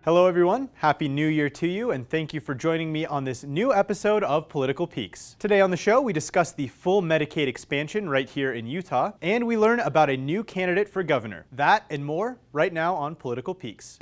Hello everyone, Happy New Year to you, and thank you for joining me on this new episode of Political Peaks. Today on the show, we discuss the full Medicaid expansion right here in Utah, and we learn about a new candidate for governor. That and more right now on Political Peaks.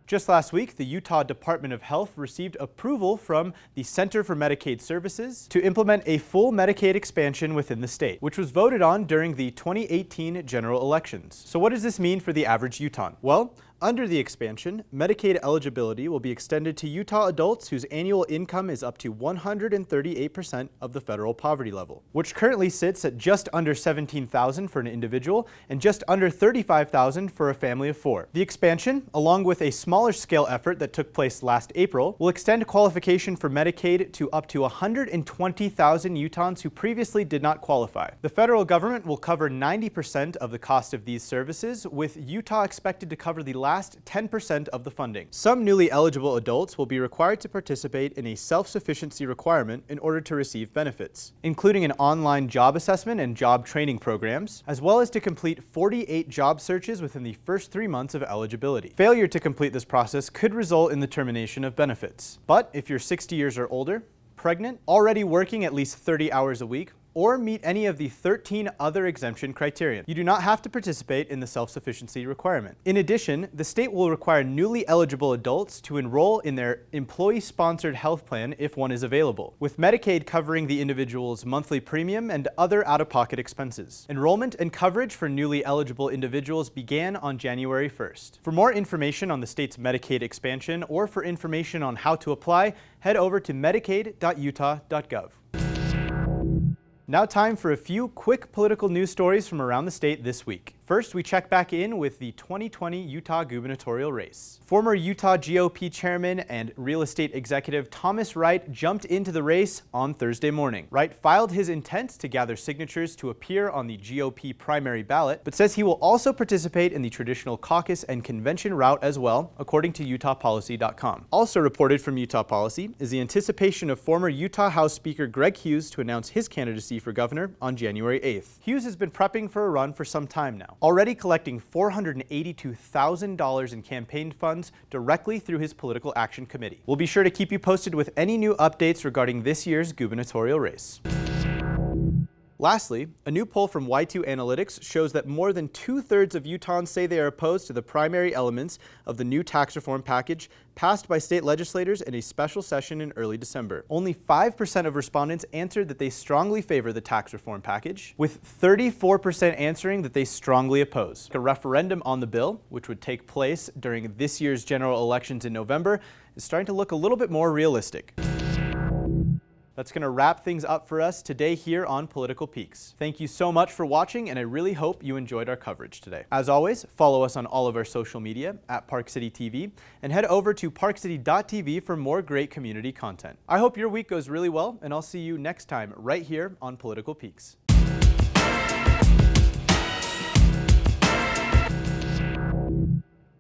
Just last week, the Utah Department of Health received approval from the Center for Medicaid Services to implement a full Medicaid expansion within the state, which was voted on during the 2018 general elections. So what does this mean for the average Utahn? Well, under the expansion, Medicaid eligibility will be extended to Utah adults whose annual income is up to 138% of the federal poverty level, which currently sits at just under $17,000 for an individual and just under $35,000 for a family of four. The expansion, along with a smaller scale effort that took place last April, will extend qualification for Medicaid to up to 120,000 Utahns who previously did not qualify. The federal government will cover 90% of the cost of these services, with Utah expected to cover the last 10% of the funding. Some newly eligible adults will be required to participate in a self-sufficiency requirement in order to receive benefits, including an online job assessment and job training programs, as well as to complete 48 job searches within the first 3 months of eligibility. Failure to complete this process could result in the termination of benefits. But if you're 60 years or older, pregnant, already working at least 30 hours a week, or meet any of the 13 other exemption criteria, you do not have to participate in the self-sufficiency requirement. In addition, the state will require newly eligible adults to enroll in their employee-sponsored health plan if one is available, with Medicaid covering the individual's monthly premium and other out-of-pocket expenses. Enrollment and coverage for newly eligible individuals began on January 1st. For more information on the state's Medicaid expansion or for information on how to apply, head over to medicaid.utah.gov. Now time for a few quick political news stories from around the state this week. First, we check back in with the 2020 Utah gubernatorial race. Former Utah GOP chairman and real estate executive Thomas Wright jumped into the race on Thursday morning. Wright filed his intent to gather signatures to appear on the GOP primary ballot, but says he will also participate in the traditional caucus and convention route as well, according to UtahPolicy.com. Also reported from Utah Policy is the anticipation of former Utah House Speaker Greg Hughes to announce his candidacy for governor on January 8th. Hughes has been prepping for a run for some time now, already collecting $482,000 in campaign funds directly through his political action committee. We'll be sure to keep you posted with any new updates regarding this year's gubernatorial race. Lastly, a new poll from Y2 Analytics shows that more than 2/3 of Utahns say they are opposed to the primary elements of the new tax reform package passed by state legislators in a special session in early December. Only 5% of respondents answered that they strongly favor the tax reform package, with 34% answering that they strongly oppose. A referendum on the bill, which would take place during this year's general elections in November, is starting to look a little bit more realistic. That's going to wrap things up for us today here on Political Peaks. Thank you so much for watching, and I really hope you enjoyed our coverage today. As always, follow us on all of our social media at Park City TV, and head over to parkcity.tv for more great community content. I hope your week goes really well, and I'll see you next time right here on Political Peaks.